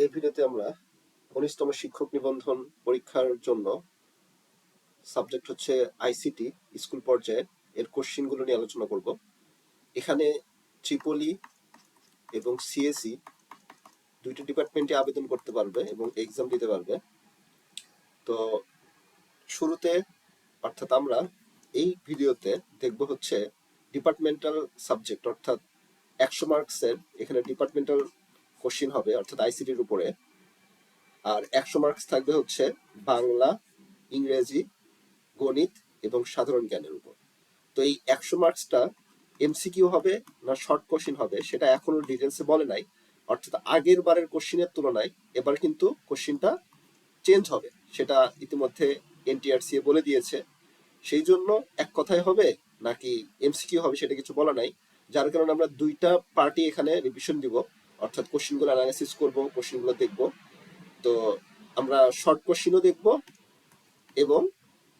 এই ভিডিওতে আমরা 19তম শিক্ষক নিবন্ধন পরীক্ষার জন্য সাবজেক্ট হচ্ছে আইসিটি স্কুল পর্যায়ে এর কোশ্চেন গুলো নিয়ে আলোচনা করব। এখানে ট্রিপলি এবং সিএসই দুইটা ডিপার্টমেন্টে আবেদন করতে পারবে এবং এক্সাম দিতে পারবে। তো শুরুতে অর্থাৎ আমরা এই ভিডিওতে দেখব হচ্ছে ডিপার্টমেন্টাল সাবজেক্ট, অর্থাৎ 100 মার্কসের এখানে ডিপার্টমেন্টাল কোশ্চেন হবে অর্থাৎ আইসিটির উপরে, আর 100 মার্কস থাকবে হচ্ছে বাংলা, ইংরেজি, গণিত এবং সাধারণ জ্ঞানের উপর। তো এই 100 মার্কসটা এমসিকিউ হবে না শর্ট কোশ্চেন হবে সেটা এখনো ডিটেলসে বলে নাই, অর্থাৎ আগের বারের কোশ্চেনের তুলনায় এবার কিন্তু কোশ্চেনটা চেঞ্জ হবে, সেটা ইতিমধ্যে এনটিআরসি বলে দিয়েছে। সেই জন্য এক কথায় হবে নাকি এমসিকিউ হবে সেটা কিছু বলা নাই, যার কারণে আমরা দুইটা পার্টি এখানে রিভিশন দিব, অর্থাৎ কোশ্চেনগুলো অ্যানালাইসিস করব, কোশ্চেনগুলো দেখব। তো আমরা শর্ট কোশ্চেনও দেখব এবং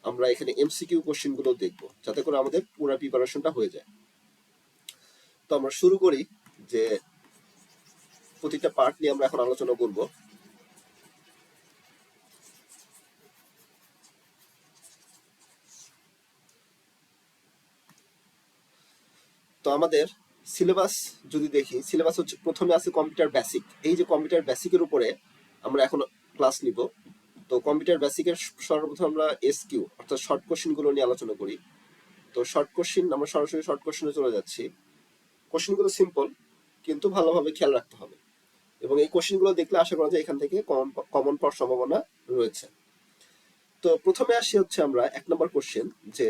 আমরা এখানে এমসিকিউ কোশ্চেন গুলো দেখবো, যাতে করে আমাদের পুরো প্রিপারেশনটা হয়ে যায়। তো আমরা শুরু করি যে প্রতিটা পার্ট নিয়ে আমরা এখন আলোচনা করব। তো আমাদের সিলেবাস যদি দেখি, সিলেবাস হচ্ছে প্রথমে আছে কম্পিউটার বেসিক। এই যে কম্পিউটার বেসিকের উপরে আমরা এখন ক্লাস নিব। তো কম্পিউটার বেসিকের সর্বপ্রথম আমরা এসকিউ অর্থাৎ শর্ট কোশ্চেন গুলো নিয়ে আলোচনা করি। তো শর্ট কোশ্চেন আমরা সরাসরি শর্ট কোশ্চেনে চলে যাচ্ছি। কোশ্চেন গুলো সিম্পল, কিন্তু ভালোভাবে খেয়াল রাখতে হবে এবং এই কোশ্চেন গুলো দেখলে আশা করা যায় এখান থেকে কমন পাওয়ার সম্ভাবনা রয়েছে। তো প্রথমে আসি হচ্ছে আমরা 1 নম্বর কোশ্চেন, যে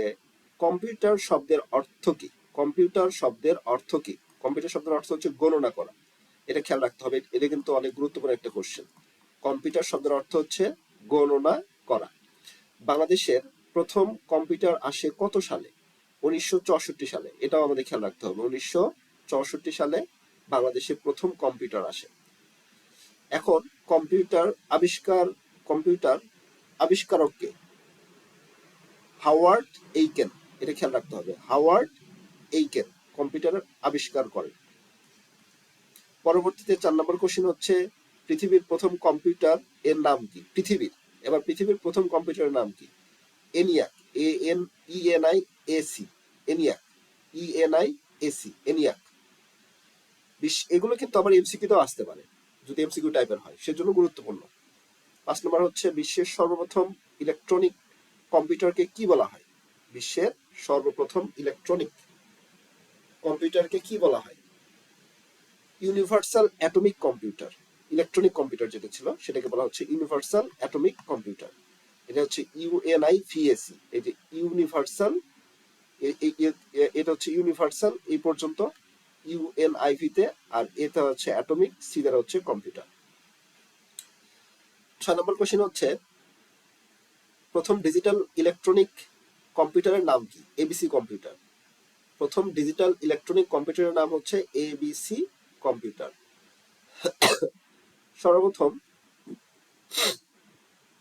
কম্পিউটার শব্দের অর্থ কি? কম্পিউটার শব্দের অর্থ কি? কম্পিউটার শব্দের অর্থ হচ্ছে গণনা করা। এটা খেয়াল রাখতে হবে, এটা কিন্তু অনেক গুরুত্বপূর্ণ একটা কোশ্চেন। কম্পিউটার শব্দের অর্থ হচ্ছে গণনা করা। বাংলাদেশের প্রথম কম্পিউটার আসে কত সালে? 1964 সালে। এটাও আমাদের খেয়াল রাখতে হবে, 1964 সালে বাংলাদেশে প্রথম কম্পিউটার আসে। এখন কম্পিউটার আবিষ্কারক কে? হাওয়ার্ড এইকেন। এটা খেয়াল রাখতে হবে, হাওয়ার্ড এইকেন কম্পিউটার আবিষ্কার করেন। পরবর্তীতে 4 নম্বর কোশ্চেন হচ্ছে পৃথিবীর প্রথম কম্পিউটার এর নাম কি? পৃথিবীর প্রথম কম্পিউটারের নাম কি? ENIAC, ENIAC, ENIAC, ENIAC. এগুলো কিন্তু আবার এমসিকিউতেও আসতে পারে যদি এমসিকিউ টাইপের হয়, সেজন্য গুরুত্বপূর্ণ। 5 নম্বর হচ্ছে বিশ্বের সর্বপ্রথম ইলেকট্রনিক কম্পিউটারকে কি বলা হয়? বিশ্বের সর্বপ্রথম ইলেকট্রনিক কম্পিউটারকে কি বলা হয়? Universal atomic computer. Electronic computer যেটা ছিল সেটাকে বলা হচ্ছে ইউনিভার্সাল অ্যাটমিক কম্পিউটার। এটা হচ্ছে UNIVAC। এই যে ইউনিভার্সাল, এটা হচ্ছে ইউনিভার্সাল এই পর্যন্ত, UNIV তে, আর এটা হচ্ছে অ্যাটমিক, সি দ্বারা হচ্ছে কম্পিউটার। 6 নম্বর কোশ্চেন হচ্ছে প্রথম ডিজিটাল ইলেকট্রনিক কম্পিউটারের নাম কি? ABC computer. প্রথম ডিজিটাল ইলেকট্রনিক কম্পিউটারের নাম হচ্ছে ABC কম্পিউটার।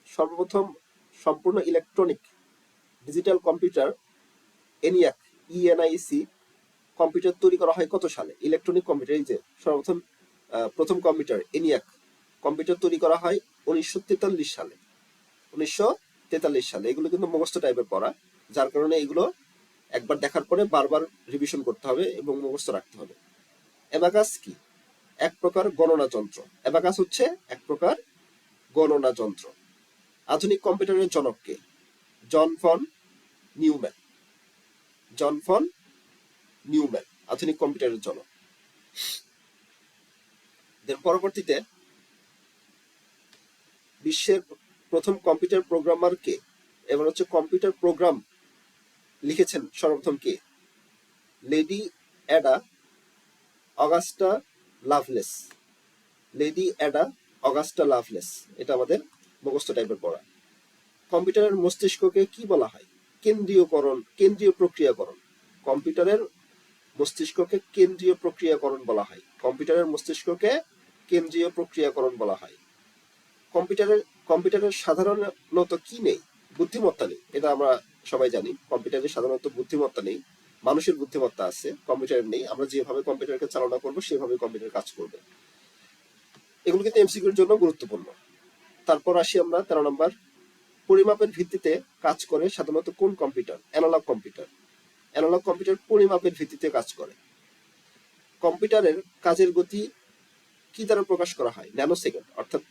সর্বপ্রথম সম্পূর্ণ electronic digital computer ENIAC, ENIC computer তৈরি করা হয় কত সালে? ইলেকট্রনিক কম্পিউটার, এই যে সর্বপ্রথম প্রথম কম্পিউটার ENIAC কম্পিউটার তৈরি করা হয় 1943 সালে। 1943 সালে। এগুলো কিন্তু মুখস্থ টাইপের পড়া, যার কারণে এগুলো একবার দেখার পরে বারবার রিভিশন করতে হবে এবং মুখস্থ রাখতে হবে। অ্যাবাকাস কি? এক প্রকার গণনা যন্ত্র। অ্যাবাকাস হচ্ছে এক প্রকার গণনা যন্ত্র। আধুনিক কম্পিউটারের জনক কে? জন ফন নিউম্যান। জন ফন নিউম্যান আধুনিক কম্পিউটারের জনক। পরবর্তীতে বিশ্বের প্রথম কম্পিউটার প্রোগ্রামার কে? এবার হচ্ছে কম্পিউটার প্রোগ্রাম লিখেছেন সর্বপ্রথম কে? Lady Ada Augusta Lovelace. Lady Ada Augusta Lovelace. এটা আমাদের মুখস্থ টাইপের পড়া। কম্পিউটারের মস্তিষ্ককে কি বলা হয়? কেন্দ্রীয় প্রক্রিয়াকরণ। কম্পিউটারের মস্তিষ্ককে কেন্দ্রীয় প্রক্রিয়াকরণ বলা হয়। কম্পিউটারের মস্তিষ্ককে কেন্দ্রীয় প্রক্রিয়াকরণ বলা হয়। কম্পিউটারের সাধারণত কি নেই? বুদ্ধিমত্তা নেই। এটা আমরা সবাই জানি, কম্পিউটারের সাধারণত বুদ্ধিমত্তা নেই। মানুষের বুদ্ধিমত্তা আছে, কম্পিউটারের নেই। আমরা যেভাবে কম্পিউটারকে চালনা করবো সেভাবে কম্পিউটার কাজ করবে। এগুলো কিন্তু এমসিকিউর জন্য গুরুত্বপূর্ণ। তারপর আসি আমরা 13 নম্বর, পরিমাপের ভিত্তিতে কাজ করে সাধারণত কোন computer? Analog computer. Analog computer পরিমাপের ভিত্তিতে কাজ করে। কম্পিউটারের কাজের গতি কি দ্বারা প্রকাশ করা হয়? ন্যানো সেকেন্ড, অর্থাৎ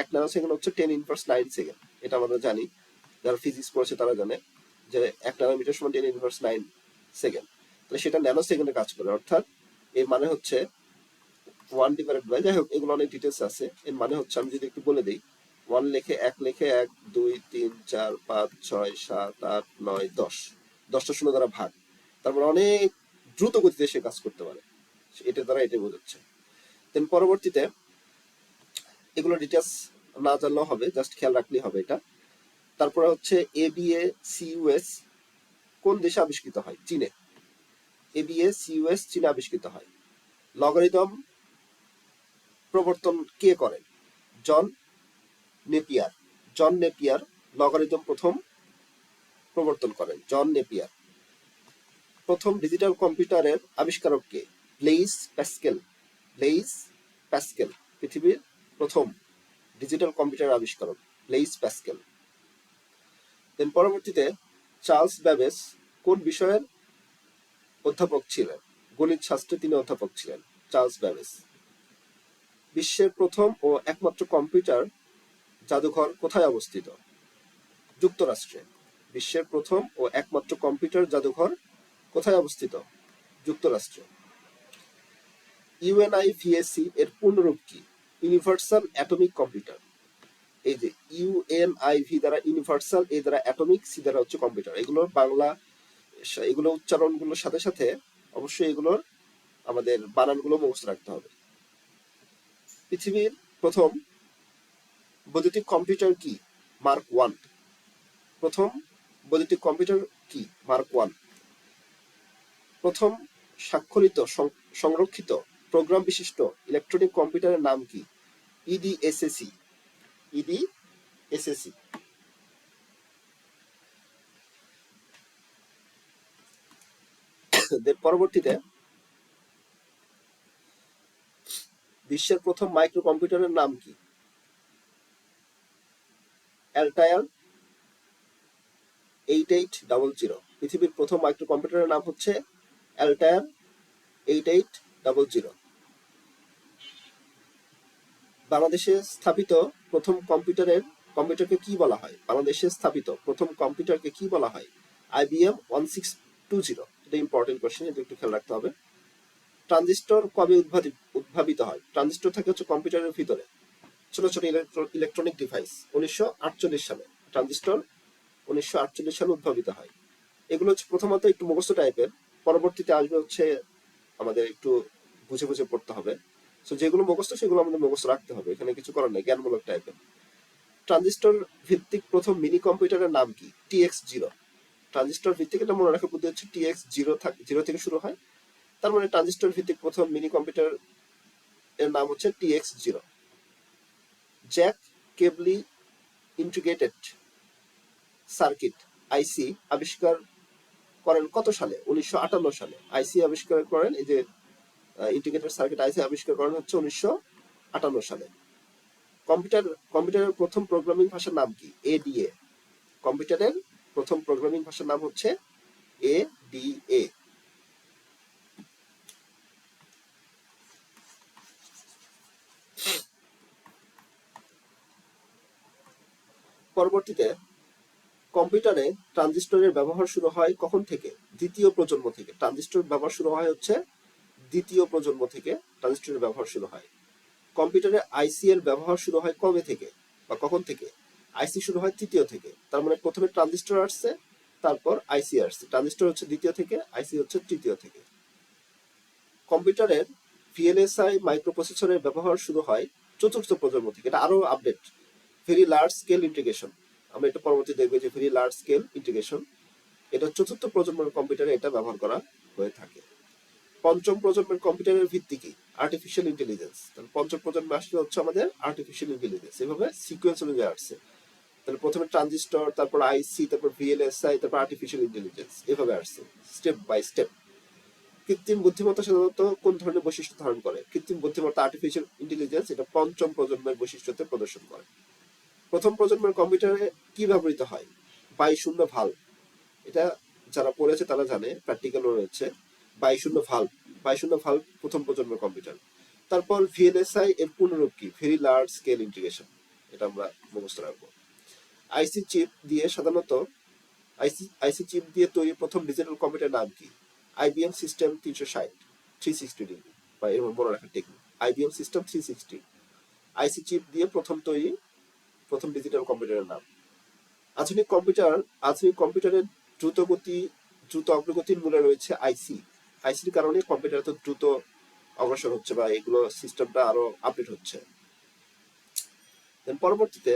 এক ন্যানো সেকেন্ড হচ্ছে 10^9 সেকেন্ড। এটা আমরা জানি, যারা ফিজিক্স পড়েছে তারা জানে যে 1 ন্যানোমিটার সমান 10^9 সেকেন্ড। তাহলে সেটা ন্যানো সেকেন্ডে কাজ করে, অর্থাৎ এর মানে হচ্ছে 1/, যাই হোক এগুলো অনেক ডিটেলস আছে। এর মানে হচ্ছে আমি যদি একটু বলে দিই, 1 লেখে 1 লেখে 1 2 3 4 5 6 7 8 9 10, 10টা শূন্য দ্বারা ভাগ। তারপর অনেক দ্রুত গতিতে সে কাজ করতে পারে, এটা দ্বারা এটা বোঝাচ্ছে। দেন পরবর্তীতে এগুলো ডিটেলস না জানলেও হবে, জাস্ট খেয়াল রাখলেই হবে এটা। তারপরে হচ্ছে ABACUS কোন দেশে আবিষ্কৃত হয়? চীনে। ABACUS চীনে আবিষ্কৃত হয়। লগারিদম প্রবর্তন কে করেন? John Napier. John Napier logarithm প্রথম প্রবর্তন করেন, জন নেপিয়ার। প্রথম ডিজিটাল কম্পিউটারের আবিষ্কারক কে? Blaise Pascal. ব্লেইজ প্যাসকেল পৃথিবীর প্রথম ডিজিটাল কম্পিউটার আবিষ্কারক, ব্লেইজ প্যাসকেল। দেন পরবর্তীতে চার্লস ব্যাবেজ কোন বিষয়ের অধ্যাপক ছিলেন? গণিত শাস্ত্রে তিনি অধ্যাপক ছিলেন, চার্লস ব্যাবেজ। বিশ্বের প্রথম ও একমাত্র কম্পিউটার জাদুঘর কোথায় অবস্থিত? যুক্তরাষ্ট্রে। বিশ্বের প্রথম ও একমাত্র কম্পিউটার জাদুঘর কোথায় অবস্থিত? যুক্তরাষ্ট্রে। ইউএনআইভিএসি এর পূর্ণরূপ কি? Universal atomic computer. এই যে ইউএনআইভি দ্বারা ইউনিভার্সাল, এ দ্বারা অ্যাটমিক, সি দ্বারা হচ্ছে কম্পিউটার। এগুলোর বাংলা, এগুলো উচ্চারণগুলোর সাথে সাথে অবশ্যই এগুলোর আমাদের বানানগুলো মুখস্থ রাখতে হবে। পৃথিবীর প্রথম বৈদ্যুতিক কম্পিউটার কি? মার্ক 1। প্রথম বৈদ্যুতিক কম্পিউটার কি? মার্ক 1। প্রথম স্বাক্ষরিত সংরক্ষিত প্রোগ্রাম বিশিষ্ট ইলেকট্রনিক কম্পিউটারের নাম কি? ইডিএসএসি। ইডিএসএসি। পরবর্তীতে বিশ্বের প্রথম মাইক্রো কম্পিউটারের নাম কি? অ্যালটায়ার 8800। পৃথিবীর প্রথম মাইক্রো কম্পিউটারের নাম হচ্ছে অ্যালটায়ার 8800। বাংলাদেশে স্থাপিত প্রথম কম্পিউটারকে কি বলা হয়? বাংলাদেশে স্থাপিত প্রথম কম্পিউটারকে কি বলা হয়? IBM 1620। এটা ইম্পর্টেন্ট কোশ্চেন, এটা একটু খেয়াল রাখতে হবে। ট্রানজিস্টর কবে উদ্ভাবিত হয়? ট্রানজিস্টর থাকে হচ্ছে কম্পিউটারের ভিতরে, ছোট ছোট ইলেকট্রনিক ডিভাইস। 1948 সালে ট্রানজিস্টর 1948 সালে উদ্ভাবিত হয়। এগুলো হচ্ছে প্রথমত একটু মুখস্থ টাইপের, পরবর্তীতে আসবে হচ্ছে আমাদের একটু বুঝে বুঝে পড়তে হবে। সো যেগুলো মুখস্থ সেগুলো আমাদের মুখস্থ রাখতে হবে, এখানে কিছু করার নেই, জ্ঞানমূলক টাইপের। ট্রানজিস্টর ভিত্তিক প্রথম মিনি কম্পিউটারের নাম কি? TX0। ট্রানজিস্টর ভিত্তিক, এটা মনে রাখার বুদ্ধি হচ্ছে TX0 0 থেকে শুরু হয়, তার মানে ট্রানজিস্টর ভিত্তিক প্রথম মিনি কম্পিউটার এর নাম হচ্ছে TX0। জ্যাক কেবলি ইন্টিগ্রেটেড সার্কিট আইসি আবিষ্কার করেন কত সালে? 1958 সালে আইসি আবিষ্কার করেন। এই যে ইন্টিগ্রেটেড সার্কিট আইসি আবিষ্কার করেন হচ্ছে 1958 সালে। কম্পিউটারের প্রথম প্রোগ্রামিং ভাষার নাম কি? ADA। কম্পিউটারের প্রথম প্রোগ্রামিং ভাষার নাম হচ্ছে ADA। পরবর্তীতে কম্পিউটারে ট্রানজিস্টরের ব্যবহার শুরু হয় কখন থেকে? দ্বিতীয় প্রজন্ম থেকে। ট্রানজিস্টর ব্যবহার শুরু হয় হচ্ছে দ্বিতীয় প্রজন্ম থেকে ট্রানজিস্টরের ব্যবহার শুরু হয়। কম্পিউটারে আইসি এর ব্যবহার শুরু হয় কবে থেকে বা কখন থেকে? আইসি শুরু হয় তৃতীয় থেকে। তার মানে প্রথমে ট্রানজিস্টর আসছে, তারপর আইসি আসছে। ট্রানজিস্টর হচ্ছে দ্বিতীয় থেকে, আইসি হচ্ছে তৃতীয় থেকে। কম্পিউটারের VLSI মাইক্রোপ্রসেসরের ব্যবহার শুরু হয় চতুর্থ প্রজন্ম থেকে। এটা আরো update, very large scale integration. আমরা এটা পরবর্তী দেখবো যে ভেরি লার্জ স্কেল ইন্টিগ্রেশন, এটা চতুর্থ প্রজন্মের কম্পিউটারে এটা ব্যবহার করা হয়ে থাকে। পঞ্চম প্রজন্মের কম্পিউটারের ভিত্তি কি? Artificial intelligence. তাহলে পঞ্চম প্রজন্মে আসলে হচ্ছে আমাদের আর্টিফিশিয়াল ইন্টেলিজেন্স। এভাবে সিকোয়েন্স অনুযায়ী আসছে। তাহলে প্রথমে ট্রানজিস্টর, তারপর আইসি, তারপর VLSI, তারপর আর্টিফিশিয়াল ইন্টেলিজেন্স, এভাবে আসছে স্টেপ বাই স্টেপ। কৃত্রিম বুদ্ধিমত্তা সাধারণত কোন ধরনের বৈশিষ্ট্য ধারণ করে? কৃত্রিম বুদ্ধিমত্তা আর্টিফিশিয়াল ইন্টেলিজেন্স এটা পঞ্চম প্রজন্মের বৈশিষ্ট্যতে প্রদর্শন করে। প্রথম প্রজন্মের কম্পিউটারে কি ব্যবহৃত হয়? বায়ুশূন্য ভাল্ব। এটা যারা পড়েছে তারা জানে, প্র্যাকটিক্যালও রয়েছে। বায়ুশূন্য ভাল্ব প্রথম প্রজন্মের কম্পিউটার। তারপর ভিএলএসআই এর পূর্ণরূপ কি? Very large scale integration. এটা আমরা মুখস্থ রাখবো। আইসি চিপ দিয়ে সাধারণত আইসি চিপ দিয়ে তৈরি প্রথম ডিজিটাল কম্পিউটার নাম কি? আইবিএম সিস্টেম 360 বা এর মনে রাখার টেকনিক আইবিএম সিস্টেম 360। আইসি চিপ দিয়ে প্রথম ডিজিটাল কম্পিউটারের নাম। আধুনিক কম্পিউটারের দ্রুত অগ্রগতির মূলে রয়েছে আইসির কারণে কম্পিউটার তো দ্রুত অগ্রসর হচ্ছে বা এগুলো সিস্টেমটা আরো আপডেট হচ্ছে। পরবর্তীতে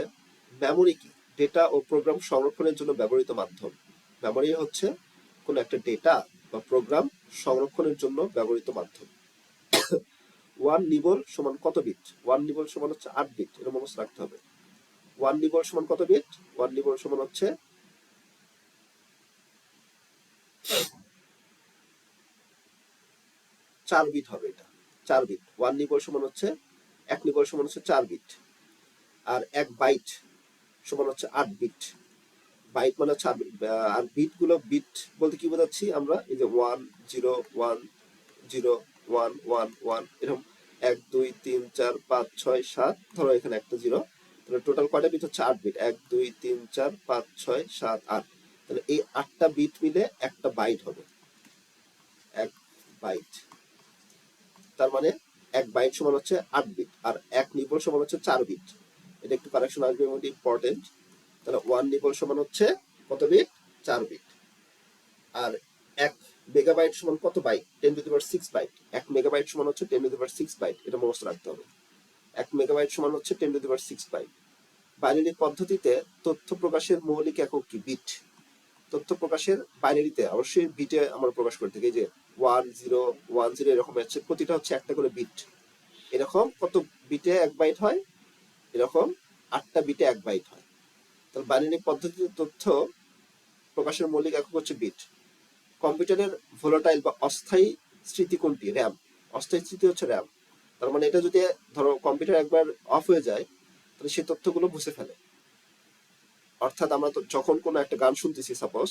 মেমোরি কি? ডেটা ও প্রোগ্রাম সংরক্ষণের জন্য ব্যবহৃত মাধ্যম। মেমোরি হচ্ছে কোন একটা ডেটা বা প্রোগ্রাম সংরক্ষণের জন্য ব্যবহৃত মাধ্যম। 1 নিবল সমান কত বিট? 1 নিবল সমান হচ্ছে 8 বিট। এটা মুখস্থ রাখতে হবে। 1 নিবল সমান কত বিট? 1 নিবল সমান হচ্ছে 4 বিট হবে। এটা 4 বিট। 1 নিবল সমান হচ্ছে 1 নিবল সমান হচ্ছে 4 বিট। আর 1 বাইট সমান হচ্ছে 8 বিট। বাইট মানে হচ্ছে আর বিট বলতে কি বোঝাচ্ছি আমরা? এই যে 1 0 1 0 1 1 1 এরকম 1 2 3 4 5 6 7, ধরো এখানে একটা 0, তাহলে টোটাল কয়টা বিট হচ্ছে? 8 বিট। 1 2 3 4 5 6 7 8। তাহলে এই 8টা বিট মিলে একটা বাইট হবে। 1 বাইট, তার মানে 1 বাইট সমান হচ্ছে 8 বিট, আর 1 নিবল সমান হচ্ছে 4 বিট। এটা একটু কারেকশন আসবে এবং ইম্পর্টেন্ট। তাহলে 1 নিবল সমান হচ্ছে কত বিট? 4 বিট। আর 1 মেগাবাইট সমান কত বাইট? 10⁶ বাইট। 1 মেগাবাইট সমান হচ্ছে 10⁶ বাইট। এটা মুখস্থ রাখতে হবে। 1 মেগাবাইট সমান হচ্ছে 10⁶ বাইট। বাইনারি পদ্ধতিতে তথ্য প্রকাশের মৌলিক একক কি? বিট। তথ্য প্রকাশের বাইনারিতে অবশ্যই বিটে আমরা প্রকাশ করে থাকি, যে 1 0 1 0 এরকম আছে, প্রতিটা হচ্ছে একটা করে বিট। এরকম কত বিটে 1 বাইট হয়? এরকম 8টা বিটে 1 বাইট হয়। তাহলে বাইনারি পদ্ধতিতে তথ্য প্রকাশের মৌলিক একক হচ্ছে বিট। কম্পিউটারের ভোলাটাইল বা অস্থায়ী স্মৃতি কোনটি? র্যাম। অস্থায়ী স্মৃতি হচ্ছে র্যাম। তার মানে এটা যদি ধরো কম্পিউটার একবার অফ হয়ে যায়, তাহলে সেই তথ্যগুলো মুছে ফেলে। অর্থাৎ আমরা তো যখন কোনো একটা গান শুনতেছি, সাপোজ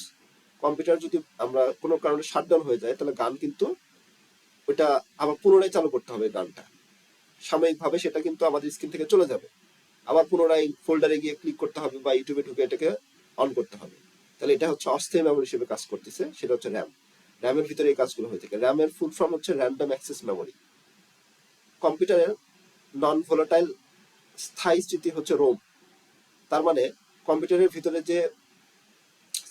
কম্পিউটার যদি আমরা কোনো কারণে শাটডাউন হয়ে যায়, তাহলে গান কিন্তু ওইটা আবার পুনরায় চালু করতে হবে। গানটা সাময়িকভাবে সেটা কিন্তু আমাদের স্ক্রিন থেকে চলে যাবে, আবার পুনরায় ফোল্ডারে গিয়ে ক্লিক করতে হবে বা ইউটিউবে ঢুকে এটাকে অন করতে হবে। তাহলে এটা হচ্ছে অস্থায়ী মেমোরি হিসেবে কাজ করতেছে, সেটা হচ্ছে র্যাম। র্যামের ভিতরে এই কাজগুলো হয়ে থাকে। র্যামের ফুল ফর্ম হচ্ছে র্যান্ডম অ্যাক্সেস মেমোরি। কম্পিউটারের নন ভোলাটাইল স্থায়ী স্মৃতি হচ্ছে রোম। তার মানে কম্পিউটারের ভিতরে যে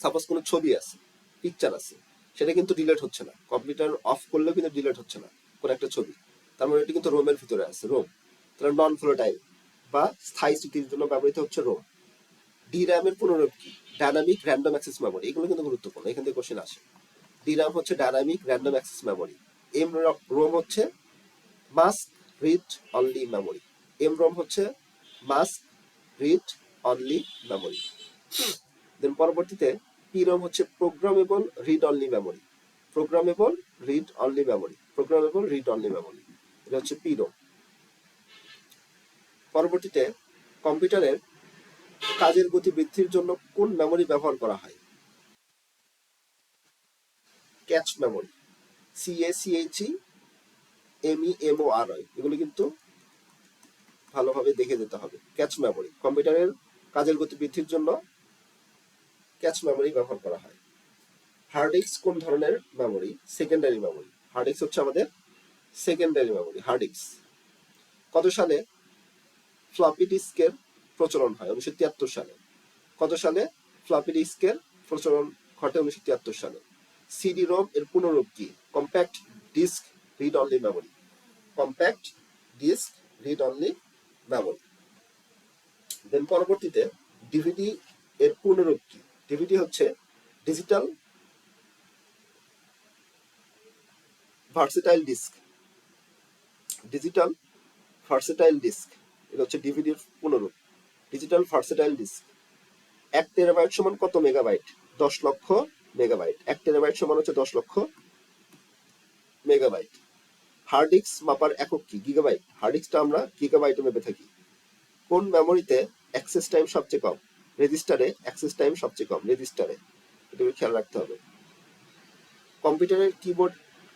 সাপোজ কোনো ছবি আছে, পিকচার আছে, সেটা কিন্তু ডিলিট হচ্ছে না। কম্পিউটার অফ করলেও কিন্তু ডিলিট হচ্ছে না কোনো একটা ছবি। তার মানে এটা কিন্তু রোমের ভিতরে আছে, রোম। তাহলে নন ভোলাটাইল বা স্থায়ী স্মৃতির জন্য ব্যবহৃত হচ্ছে রোম। DRAM এর পুনরূপ কি? Dynamic random access memory. এগুলো কিন্তু গুরুত্বপূর্ণ, এখান থেকে কোশ্চেন আসে। DRAM হচ্ছে dynamic random access memory. ROM হচ্ছে mask read only memory. ROM হচ্ছে mask read only memory. Then পরবর্তীতে PROM হচ্ছে programmable read only memory. Programmable read only memory. Programmable read only memory, এটা হচ্ছে PROM। পরবর্তীতে কম্পিউটারের কাজের গতি বৃদ্ধির জন্য কোন মেমোরি ব্যবহার করা হয়? Catch memory. CACHEMEMORI, এগুলো কিন্তু ভালোভাবে দেখে যেতে হবে। ক্যাচ মেমোরি, কম্পিউটারের কাজের গতি বৃদ্ধির জন্য ক্যাচ মেমোরি ব্যবহার করা হয়। হার্ড ডিস্ক কোন ধরনের memory? Secondary memory. Hard disk হচ্ছে আমাদের সেকেন্ডারি মেমোরি, হার্ড ডিস্ক। কত সালে ফ্লপি ডিস্কের প্রচলন হয়? 1973 সালে। কত সালে ফ্লপি ডিস্কের প্রচলন ঘটে? 1973 সালে। CD-ROM এর পুনরূপ কি? Compact disc read only memory. Compact disc read only memory. Then পরবর্তীতে ডিভিডি এর পুনরূপ কি? ডিভিডি হচ্ছে digital versatile disc. Digital versatile disc, এটা হচ্ছে ডিভিডির পুনরূপ। Digital versatile disc. 1 টেরাবাইট সমান কত মেগাবাইট? 10 লক্ষ মেগাবাইট। 1 টেরাবাইট সমান হচ্ছে 10 লক্ষ মেগাবাইট। হার্ড ডিস্ক মাপার একক কি? গিগাবাইট। হার্ড ডিস্কটা আমরা গিগাবাইটে মেপে থাকি। কোন মেমোরিতে অ্যাক্সেস টাইম সবচেয়ে কম? রেজিস্টারে অ্যাক্সেস টাইম সবচেয়ে কম, রেজিস্টারে। এটাকে খেয়াল রাখতে হবে। কম্পিউটারের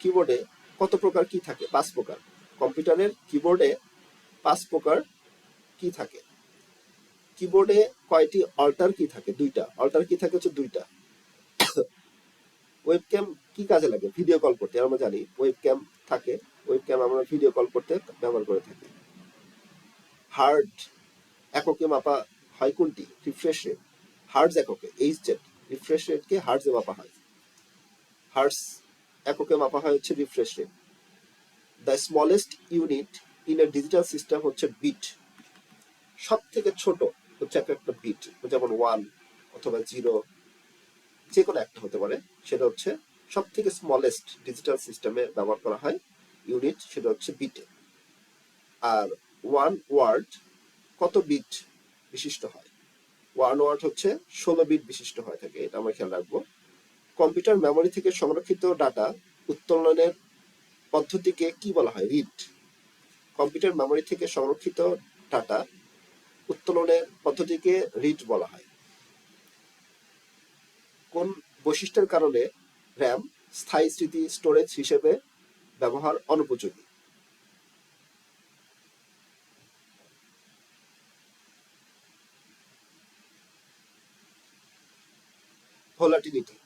কিবোর্ডে কত প্রকার কি থাকে? 5 প্রকার। কম্পিউটারের কিবোর্ডে 5 প্রকার কি থাকে। কিবোর্ডে কয়টি অল্টার কি থাকে? 2টা। অল্টার কি থাকে হচ্ছে 2টা। ওয়েবক্যাম কি কাজে লাগে? ভিডিও কল করতে। আমরা জানি ওয়েবক্যাম থাকে। ওয়েবক্যাম আমরা ভিডিও কল করতে ব্যবহার করে থাকি। হার্ট এককে মাপা হয় কোনটি? Refresh rate. হার্টজ এককে এইচজেড, রিফ্রেশ রেটকে হার্টজে মাপা হয়। হার্টজ এককে মাপা হয় হচ্ছে refresh rate. The smallest unit in a digital system হচ্ছে বিট। সব থেকে ছোট হচ্ছে একটা বিট, যেমন 1 অথবা 0, যে কোনো একটা হতে পারে। সেটা হচ্ছে সব থেকে স্মলেস্ট ডিজিটাল সিস্টেমে ব্যবহার করা হয় ইউনিট, সেটা হচ্ছে বিটে। আর 1 ওয়ার্ড কত বিট বিশিষ্ট হয়? 1 ওয়ার্ড হচ্ছে 16 বিট বিশিষ্ট হয়ে থাকে, এটা আমরা খেয়াল রাখবো। কম্পিউটার মেমোরি থেকে সংরক্ষিত ডাটা উত্তোলনের পদ্ধতিকে কি বলা হয়? রিড। কম্পিউটার মেমোরি থেকে সংরক্ষিত ডাটা উত্তোলনের পদ্ধতিকে রিড বলা হয়। কোন বৈশিষ্ট্যের কারণে র্যাম স্থায়ী স্মৃতি স্টোরেজ হিসেবে ব্যবহার অনুপযোগী? ভোলাটিলিটি।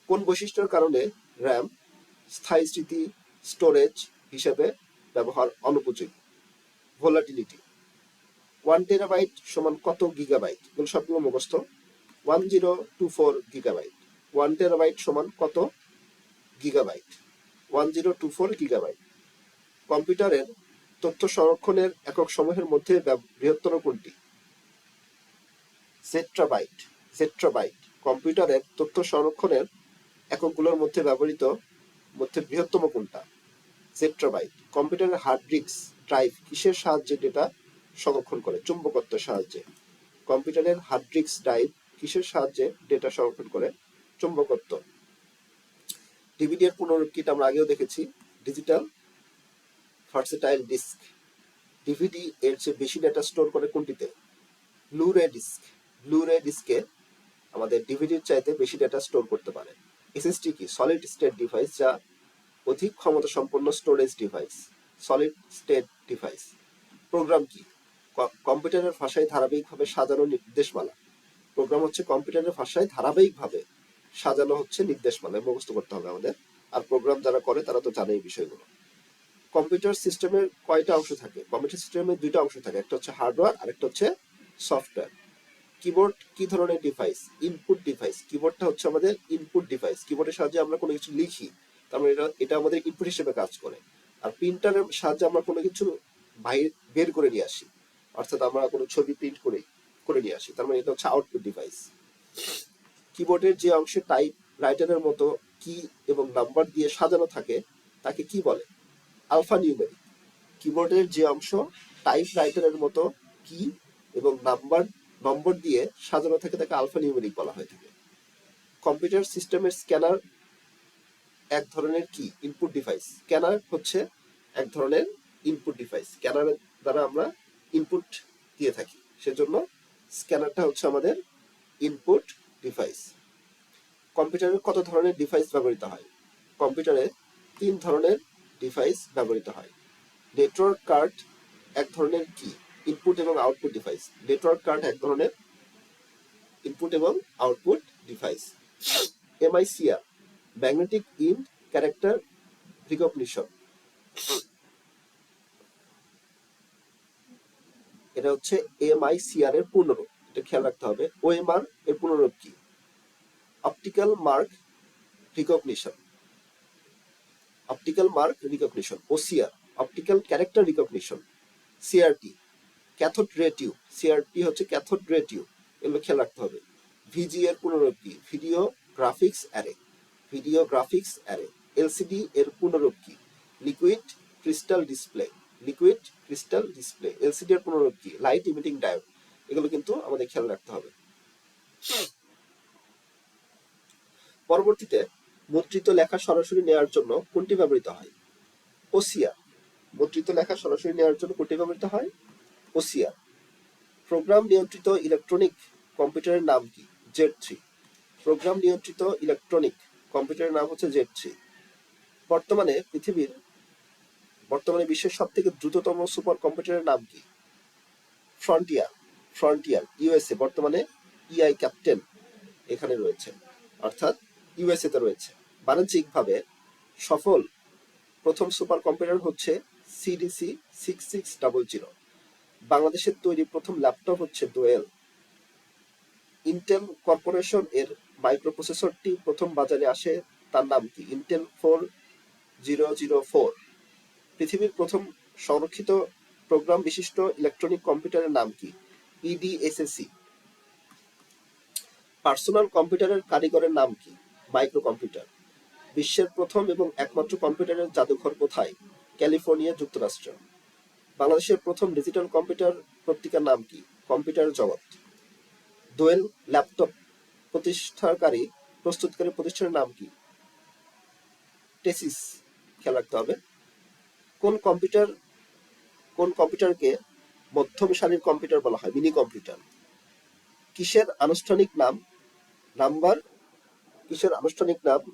কোন বৈশিষ্ট্যের কারণে র্যাম স্থায়ী স্মৃতি স্টোরেজ হিসেবে ব্যবহার অনুপযোগী? ভোলাটিলিটি। 1 টেরাবাইট সমান কত গিগাবাইট? এগুলো সবগুলো মুখস্থ। 1024 গিগাবাইট। 1 টেরাবাইট সমান কত গিগাবাইট? 1024 গিগাবাইট। কম্পিউটারের তথ্য সংরক্ষণের একক সমূহের মধ্যে বৃহত্তর কোনটি? জেট্রাবাইট। জেট্রাবাইট। কম্পিউটারের তথ্য সংরক্ষণের এককগুলোর মধ্যে বৃহত্তম কোনটা? জেট্রাবাইট। কম্পিউটারের হার্ড ডিস্ক ড্রাইভ কিসের সাহায্যে ডেটা সংরক্ষণ করে? চুম্বকত্বের সাহায্যে। কম্পিউটারের হার্ড ডিস্ক ড্রাইভ কিসের সাহায্যে ডেটা সংরক্ষণ করে? চুম্বকত্ব। ডিভিডি এর পুনরূপ কি? আমরা আগেও দেখেছি, ডিজিটাল ভার্সেটাইল ডিস্ক। ডিভিডি এর চেয়ে বেশি ডেটা স্টোর করে কোনটিতে? ব্লুরে ডিস্ক। ব্লুরে ডিস্কে আমাদের ডিভিডির চাইতে বেশি ডেটা স্টোর করতে পারে। এসএসডি কি? সলিড স্টেট ডিভাইস, যা অধিক ক্ষমতা সম্পন্ন storage device. Solid state device. Program কি? কম্পিউটারের ভাষায় ধারাবাহিকভাবে সাজানো নির্দেশমালা। প্রোগ্রাম হচ্ছে কম্পিউটারের ভাষায় ধারাবাহিকভাবে সাজানো হচ্ছে নির্দেশমালা, মুখস্থ করতে হবে আমাদের। আর প্রোগ্রাম যারা করে তারা তো জানে এই বিষয়গুলো। কম্পিউটার সিস্টেমের কয়টা অংশ থাকে? কম্পিউটার সিস্টেমের 2টা অংশ থাকে, একটা হচ্ছে হার্ডওয়্যার আর একটা হচ্ছে সফটওয়্যার। কিবোর্ড কি ধরনের ডিভাইস? Input device. কিবোর্ডটা হচ্ছে আমাদের ইনপুট ডিভাইস। কিবোর্ডের সাহায্যে আমরা কোনো কিছু লিখি, তার মানে এটা আমাদের ইনপুট হিসেবে কাজ করে। আর প্রিন্টারের সাহায্যে আমরা কোনো কিছু বের করে নিয়ে আসি, অর্থাৎ আমরা কোনো ছবি প্রিন্ট করে নিয়ে আসি, তার মানে এটা হচ্ছে আউটপুট ডিভাইস। কিবোর্ডের যে অংশে টাইপ রাইটারের মতো কি এবং নাম্বার দিয়ে সাজানো থাকে তাকে কি বলে? Alphanumeric. কিবোর্ডের যে অংশ টাইপ রাইটারের মতো কি এবং নম্বর দিয়ে সাজানো থাকে তাকে আলফা নিউমেরিক বলা হয়ে থাকে। কম্পিউটার সিস্টেমের স্ক্যানার এক ধরনের কি? Input device. স্ক্যানার হচ্ছে এক ধরনের ইনপুট ডিভাইস। স্ক্যানারের দ্বারা আমরা ইনপুট দিয়ে থাকি, সেজন্য স্ক্যানারটা হচ্ছে আমাদের ইনপুট ডিভাইস। কম্পিউটারে কত ধরনের ডিভাইস ব্যবহৃত হয়? কম্পিউটারে 3 ধরনের ডিভাইস ব্যবহৃত হয়। নেটওয়ার্ক কার্ড এক ধরনের কি? ইনপুট এবং আউটপুট ডিভাইস। নেটওয়ার্ক কার্ড এক ধরনের ইনপুট এবং output device. MICR magnetic ইন্ড character recognition, এটা হচ্ছে এমআইসিআর এর পূর্ণরূপ, এটা খেয়াল রাখতে হবে। ওএমআর এর পূর্ণরূপ কি? Optical mark recognition. Optical mark recognition. OCR optical character recognition. CRT cathode ray tube. CRT হচ্ছে ক্যাথোড রে টিউব, এগুলো খেয়াল রাখতে হবে। ভিজি এর পূর্ণরূপ কি? Video graphics array. Video graphics array. LCD এর পূর্ণরূপ কি? Liquid crystal display. Liquid crystal display. LCD এর পূর্ণরূপ কি? Light emitting diode. এগুলো কিন্তু আমাদের খেয়াল রাখতে হবে। পরবর্তীতে মুদ্রিত লেখা সরাসরি নেওয়ার জন্য কোনটি ব্যবহৃত হয়? ওসিআর। মুদ্রিত লেখা সরাসরি নেওয়ার জন্য কোনটি ব্যবহৃত হয়? ওসিআর। প্রোগ্রাম নিয়ন্ত্রিত ইলেকট্রনিক কম্পিউটারের নাম কি? Z3। প্রোগ্রাম নিয়ন্ত্রিত ইলেকট্রনিক কম্পিউটারের নাম হচ্ছে Z3। বর্তমানে বিশ্বের সব থেকে দ্রুততম সুপার কম্পিউটারের নাম কি? ফ্রন্টিয়ার। ফ্রন্টিয়ার ইউএসএ, বর্তমানে ইআই ক্যাপ্টেন এখানে রয়েছে, অর্থাৎ ইউএসএ তে রয়েছে। বাণিজ্যিকভাবে সফল প্রথম সুপার কম্পিউটার হচ্ছে সিডিসি 6600। বাংলাদেশের তৈরি প্রথম ল্যাপটপ হচ্ছে ডোয়েল। ইন্টেল কর্পোরেশন এর মাইক্রোপ্রসেসরটি প্রথম বাজারে আসে, তার নাম কি? ইন্টেল 4004। পৃথিবীর প্রথম সংরক্ষিত প্রোগ্রাম বিশিষ্ট ইলেকট্রনিক কম্পিউটারের নাম কি? ইডিএসএসি। পার্সোনাল কম্পিউটারের কারিগরের নাম কি? Micro computer. বিশ্বের প্রথম এবং একমাত্র কম্পিউটারের জাদুঘর কোথায়? ক্যালিফোর্নিয়া, যুক্তরাষ্ট্র। বাংলাদেশের প্রথম ডিজিটাল কম্পিউটার পত্রিকার নাম কি? কম্পিউটার জগৎ। দোয়েল ল্যাপটপ প্রস্তুতকারী প্রতিষ্ঠানের নাম কি? টেসিস। খেয়াল রাখতে হবে। কোন কম্পিউটারকে মধ্যম সারির কম্পিউটার বলা হয়? Mini computer. কিসের আনুষ্ঠানিক নাম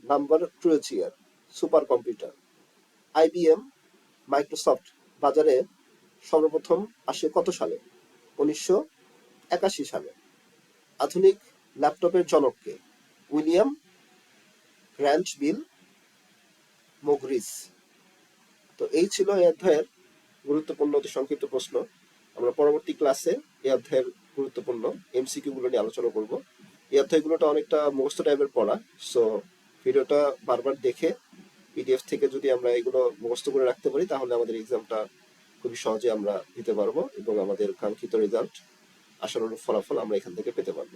number cruncher super computer. IBM Microsoft বাজারে সর্বপ্রথম আসে কত সালে? 1981 সালে। আধুনিক ল্যাপটপের জনক কে? উইলিয়াম গ্র্যান্ট বিল মোগরিস। তো এই ছিল এই অধ্যায়ের গুরুত্বপূর্ণ অতি সংক্ষিপ্ত প্রশ্ন। আমরা পরবর্তী ক্লাসে এই অধ্যায়ের গুরুত্বপূর্ণ এমসিকিউ গুলো নিয়ে আলোচনা করব। এই অধ্যায়গুলোটা অনেকটা মুখস্থ টাইপের পড়া, সো ভিডিওটা বারবার দেখে পিডিএফ থেকে যদি আমরা এগুলো মুখস্থ করে রাখতে পারি তাহলে আমাদের এক্সামটা খুবই সহজে আমরা দিতে পারবো এবং আমাদের কাঙ্ক্ষিত রেজাল্ট, আশানুরূপ ফলাফল আমরা এখান থেকে পেতে পারবো।